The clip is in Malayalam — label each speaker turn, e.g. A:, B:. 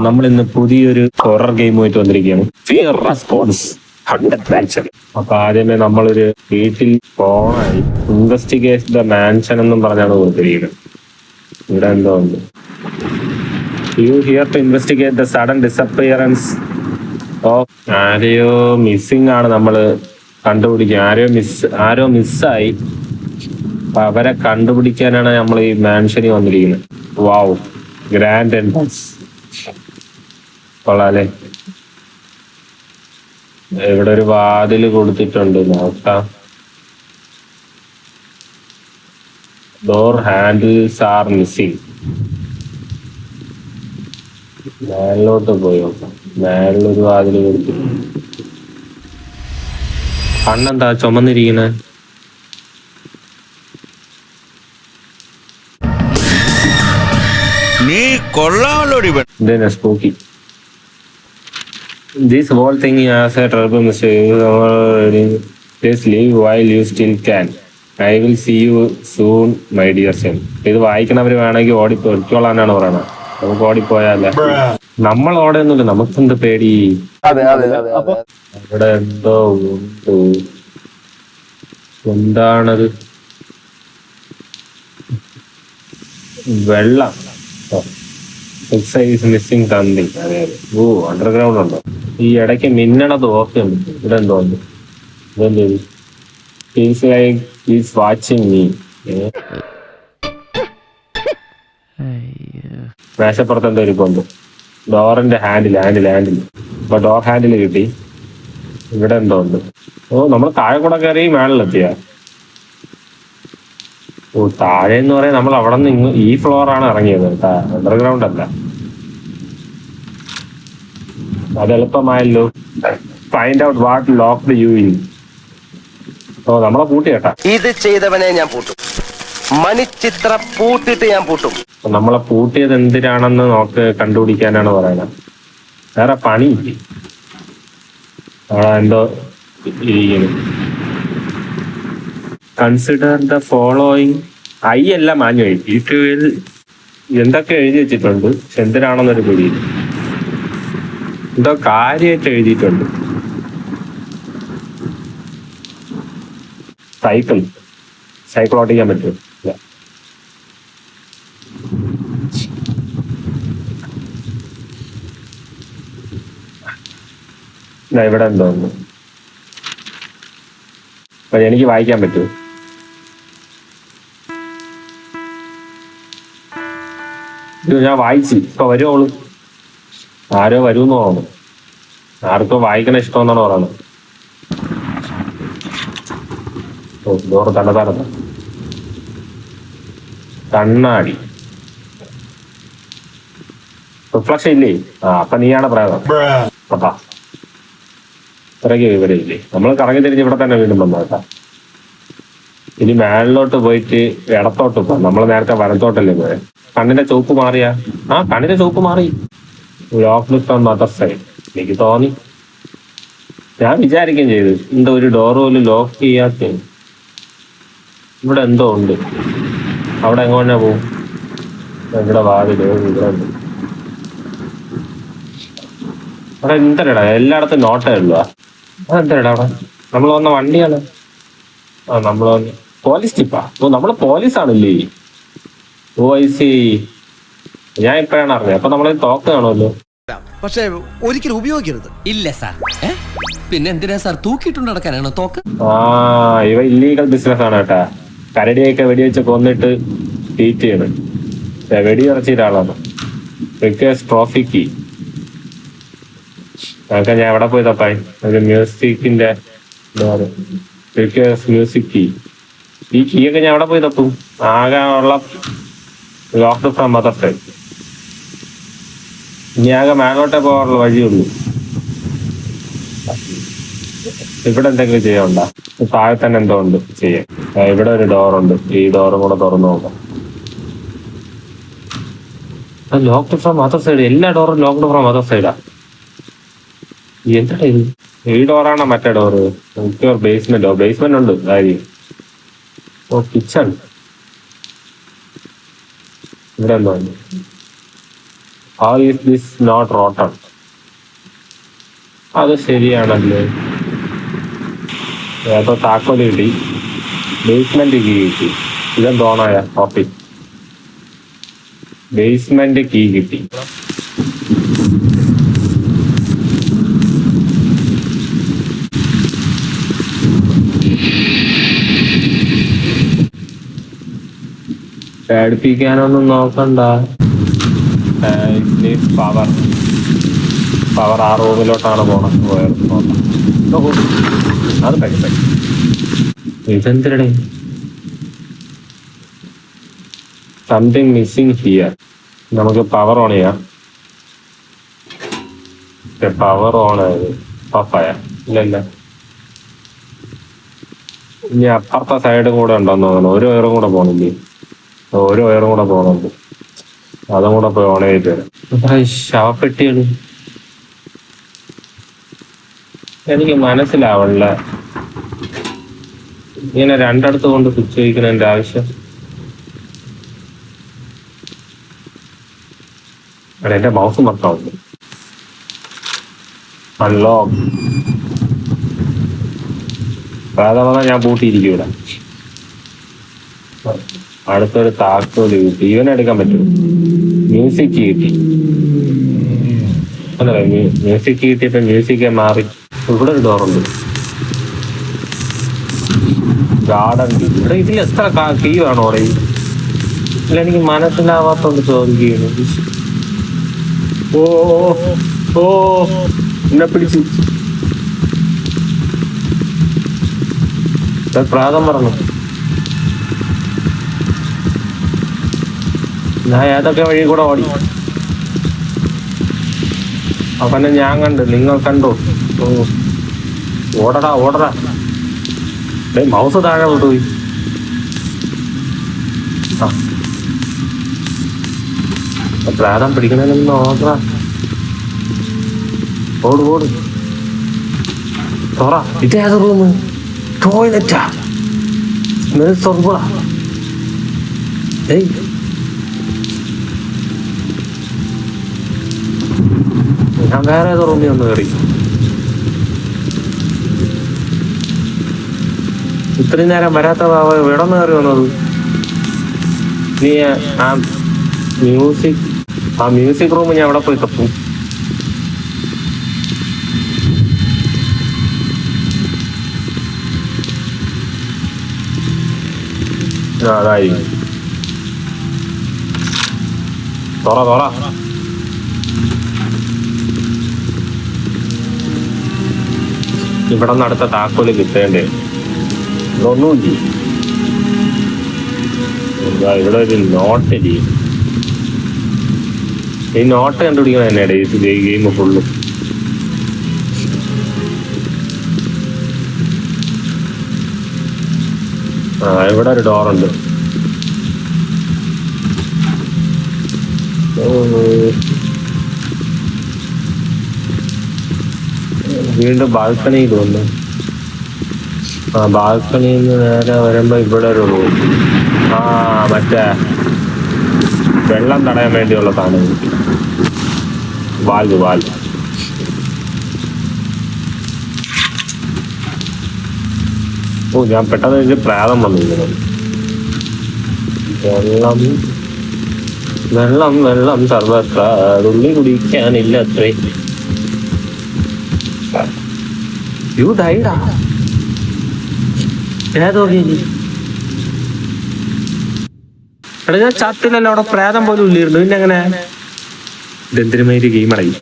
A: നമ്മൾ ഇന്ന് പുതിയൊരു ഹൊറർ ഗെയിമുമായിട്ട് വന്നിരിക്കുകയാണ്. ഫിയർ റെസ്പോൺസ് 100 അപ്പൊ ആദ്യമേ നമ്മളൊരു വീട്ടിൽ ഫോണായി ഇൻവെസ്റ്റിഗേറ്റ് ദ മാൻഷൻ എന്നും പറഞ്ഞാണ് കൊടുത്തിരിക്കുന്നത്. ഇവിടെ എന്തോ ഉണ്ട്. You here to investigate the sudden disappearance of ആരെയോ മിസ്സിംഗ് ആണ് നമ്മള് കണ്ടുപിടിക്കുക. ആരോ മിസ്സായി. അപ്പൊ അവരെ കണ്ടുപിടിക്കാനാണ് നമ്മൾ ഈ മാൻഷനിൽ വന്നിരിക്കുന്നത്. വാവ്, ഗ്രാൻഡ് എൻട്രൻസ് കൊള്ളാല്ലേ. ഇവിടെ ഒരു വാതില് കൊടുത്തിട്ടുണ്ട്, നോക്കാം. Door handles R missing. മേളിലോട്ട് പോയി നോക്കാം. മേളിലൊരു വാതില് കൊടുത്തിട്ടുണ്ട്. കണ്ണെന്താ ചുമന്നിരിക്കണേ?
B: നീ കൊള്ളാമല്ലോ.
A: Spooky. This whole thing has a terrible mistake. Just leave while you still can. I will see you soon, my dear son. ഇത് വായിക്കണവര് വേണമെങ്കിൽ ഓടിപ്പോയിക്കോളാനാണ് പറയണത്. നമുക്ക് ഓടിപ്പോയാലേ. നമ്മൾ ഓടുന്നില്ല, നമുക്കെന്ത് പേടി. അവിടെ എന്തോ ഉണ്ട്. എന്താണത്? വെള്ളം. Missing something. അതെ അതെ. ഓ, അണ്ടർഗ്രൗണ്ട് ഉണ്ടോ? ഈ ഇടയ്ക്ക് മിന്നണത് ഓക്കെ ഉണ്ട്. ഇവിടെ എന്തോ ഉണ്ട്. ഇതെന്ത് feels like is watching me. മേശപ്പുറത്ത് എന്തോ ഇരിപ്പുണ്ട്. ഡോറിന്റെ ഹാൻഡിൽ. അപ്പൊ ഡോർ ഹാൻഡിൽ കിട്ടി. ഇവിടെ എന്തോ ഉണ്ട്. ഓ, നമ്മൾ താഴെ കൂടെ കയറി മേളിലെത്തിയ. ഓ, താഴെ എന്ന് പറയാൻ നമ്മൾ അവിടെ നിന്ന് ഈ ഫ്ലോറാണ് ഇറങ്ങിയത് കേട്ടാ, അണ്ടർഗ്രൗണ്ട് അല്ല. അത് എളുപ്പമായല്ലോ. Find out what locked you in. ഓ, നമ്മളെ പൂട്ടി കേട്ടാ.
C: ഇത് ചെയ്തവനെ ഞാൻ പൂട്ടും. മണിച്ചിത്ര പൂട്ടിട്ട് ഞാൻ പൂട്ടും.
A: നമ്മളെ പൂട്ടിയത് എന്തിനാണെന്ന് കണ്ടുപിടിക്കാനാണ് പറയുന്നത്. വേറെ പണി അവിടെ എന്തോ ഇരിക്കുന്നു. Consider the following. ഐ എല്ലാം മാഞ്ഞു പോയി. യൂട്യൂബിൽ എന്തൊക്കെ എഴുതി വെച്ചിട്ടുണ്ട്, പക്ഷെ എന്തിനാണെന്നൊരു പിടിയില്ല. എന്തോ കാര്യമായിട്ട് എഴുതിയിട്ടുണ്ട്. സൈക്കിൾ ഓടിക്കാൻ പറ്റുമോ? ഇല്ല, ഇവിടെ എന്തോ ഉണ്ട്. അപ്പൊ എനിക്ക് വായിക്കാൻ പറ്റുമോ? ഇത് ഞാൻ വായിച്ചു. ഇപ്പൊ വരുവോളൂ. ആരോ വരുമെന്ന് തോന്നുന്നു. ആർക്കോ വായിക്കണ ഇഷ്ടമെന്നാണ് പറയുന്നത്. ഓ, ഡോറ് തടതാടത്ത. കണ്ണാടി. റിഫ്ലക്ഷൻ ഇല്ലേ? അപ്പൊ നീയാണ് പ്രേതം. അപ്പാ ഇത്രയ്ക്ക് വിവരമില്ലേ? നമ്മൾ കറങ്ങി തിരിഞ്ഞ് ഇവിടെ തന്നെ വീണ്ടും വന്നു കേട്ടാ. ഇനി മേളിലോട്ട് പോയിട്ട് ഇടത്തോട്ട് പോകാം. നമ്മൾ നേരത്തെ വലത്തോട്ടല്ലേ പോയെ. കണ്ണിന്റെ ചുവപ്പ് മാറിയാ? കണ്ണിന്റെ ചുവപ്പ് മാറി. Lock from other side. എനിക്ക് തോന്നി. ഞാൻ വിചാരിക്കുകയും ചെയ്തു, എന്തോ ഒരു ഡോർ പോലും ലോക്ക് ചെയ്യാത്ത. ഇവിടെ എന്തോ ഉണ്ട്. അവിടെ എങ്ങനെ പോവും? ഇവിടെ വാതില്. ഇവിടെ ഉണ്ട്. അവിടെ എന്തരടാ എല്ലായിടത്തും നോട്ടേ ഉള്ളൂ. അതെന്തരടാ അവിടെ? നമ്മൾ വന്ന വണ്ടിയാണ്. നമ്മൾ വന്ന് പോലീസ് ടിപ്പാ. ഓ, നമ്മള് പോലീസാണല്ലേ. ഓ, ഐ സി. ഞാൻ ഇപ്പഴാണ് അറിഞ്ഞത്. അപ്പൊ നമ്മള് തോക്ക് കാണുമല്ലോ.
D: പക്ഷെ ഒരിക്കലും ഉപയോഗിക്കരുത്.
E: ഇല്ല സാർ. പിന്നെ എന്തിനാ സാർ തൂക്കിയിട്ടുണ്ട് നടക്കാനാണോ തോക്ക്?
A: ഇവ ഇല്ലീഗൽ ബിസിനസ് ആണ് കേട്ടാ. കരടിയൊക്കെ വെടിവെച്ച് കൊന്നിട്ട് ട്രീറ്റ് ചെയ്യണം. വെടി ഇറച്ചിയുടെ ആളാണ്. ട്രോഫിക്ക്. അതൊക്കെ ഞാൻ എവിടെ പോയി തപ്പായി. ഒരു മ്യൂസിക്കിന്റെ മ്യൂസിക് കീ. ഈ കീ ഒക്കെ ഞാൻ എവിടെ പോയി തപ്പും? ആകെ ഉള്ള ലോക്ക്ഡ് ഫ്രം അതർ സൈഡ്. ഇനി ആകെ മേലോട്ടേ പോകാനുള്ള വഴിയുള്ളൂ. ഇവിടെ എന്തെങ്കിലും ചെയ്യാനുണ്ടോ? താഴെ തന്നെ എന്തോ ഉണ്ട് ചെയ്യാൻ. ഇവിടെ ഒരു ഡോറുണ്ട്. ഈ ഡോറും കൂടെ തുറന്നു നോക്കാം. Locked from other side. എല്ലാ ഡോറും ലോക്ക്ഡ് ഫ്രം അതർ സൈഡാ. എന്താ ഇത്? ഈ ഡോറാണോ മറ്റേ ഡോറ്? ബേസ്മെന്റ് ഉണ്ട് കാര്യം. ഓ, കിച്ചൺ. ഇവിടെ എന്തോ ഉണ്ട്. How is this not rotten? അത് ശരിയാണല്ലോ. ഏതോ താക്കോല് കിട്ടി, ബേസ്മെന്റ് കീ കിട്ടി. ഇതെന്തോണായ കോപ്പി? ബേസ്മെന്റ് കീ കിട്ടി. പേടിപ്പിക്കാനൊന്നും നോക്കണ്ട. പവർ ആ റൂമിലോട്ടാണ് പോണത്. അത് കഴിപ്പ ഇതെന്തിരടേ? Something missing here. നമുക്ക് പവർ ഓൺ ചെയ്യാം. പവർ ഓൺ ആയത് ഓഫായ? ഇല്ല. ഇനി അപ്പുറത്തെ സൈഡും കൂടെ ഉണ്ടോന്ന് തോന്നുന്നു. ഒരു വയറും കൂടെ പോണില്ലേ? ഒരു വയറും കൂടെ പോണുണ്ട്. അതും കൂടെ പോയി ഓൺ ചെയ്തിട്ട് വരാം. ശവപ്പെട്ടിയാണ്. എനിക്ക് മനസ്സിലാവണില്ല ഇങ്ങനെ രണ്ടിടത്ത് കൊണ്ട് സ്വിച്ച് വയ്ക്കുന്നതിന്റെ ആവശ്യം. എന്റെ മൗസ് മറക്കാവുന്നു. അൺലോക്ക്. സാധാരണ ഞാൻ പൂട്ടിയിരിക്കും ഇവിടെ. അടുത്തൊരു താക്കോല് കിട്ടി. ഇവനെടുക്കാൻ പറ്റും. മ്യൂസിക് കിട്ടി. അല്ല, മ്യൂസിക് കിട്ടിയപ്പോ മ്യൂസിക് മാറി. ഇവിടെ ഒരു ഡോറുണ്ട്. Garden key. ഇവിടെ ഇതിൽ എത്ര കീ വേണോ പറയും? ഇല്ല, എനിക്ക് മനസ്സിലാവാത്തോണ്ട് ചോദിക്കുന്നു. ഓ എന്നെ പിടിച്ചു. പ്രാതം പറഞ്ഞു. ഞാൻ ഏതൊക്കെ വഴി കൂടെ ഓടി. അവനെ ഞാൻ കണ്ടു, നിങ്ങൾ കണ്ടോ? ഓടടാ. മൗസ് താഴെ കൊണ്ടുപോയി. പ്രാതം പിടിക്കണമെന്ന് ഓടടാ. ഓട്. തുറ. ഇതേത് റൂമ്? ടോയ്ലറ്റാ? തുറ. ഞാൻ വേറെ ഏതോ റൂമിൽ ഒന്ന് കയറി. ഇത്രയും നേരം വരാത്ത എവിടെ നിന്ന് കയറി വന്നത്? നീ ആ മ്യൂസിക് റൂം ഞാൻ എവിടെ പോയി തപ്പും? അതായി. തുറ. ഇവിടെ നിന്ന് അടുത്ത താക്കോല് കിട്ടേണ്ടേ? ഒന്നുമില്ല. ഇവിടെ ഒരു നോട്ട് ചെയ്യും. ഈ നോട്ട് കണ്ടുപിടിക്കണം തന്നെയാണ് ഈ ഗെയിം ഫുള്ളും. ഇവിടെ ഒരു ഡോറുണ്ട്. വീണ്ടും ബാൽക്കണിയിൽ വന്നു. ബാൽക്കണിയിൽ നിന്ന് നേരെ വരുമ്പോ ഇവിടെ ഒരു റൂം. മറ്റേ വെള്ളം തടയാൻ വേണ്ടിയുള്ള സാധനം. വാൽവ്. ഞാൻ പെട്ടെന്ന് എനിക്ക് പ്രാതം വന്നിരിക്കുന്നത്. വെള്ളം സർവത്ര ഉള്ളി കുടിക്കാനില്ല അത്രേ. യു ഡൈഡാ? ഏതോ എടാ, ഞാൻ ചത്തില്ലല്ലോ. അവിടെ പ്രേതം പോലും ഇല്ലായിരുന്നു. പിന്നെ എങ്ങനെ? ഇതെന്തിനുമായിട്ട് ഗെയിം അടങ്ങി.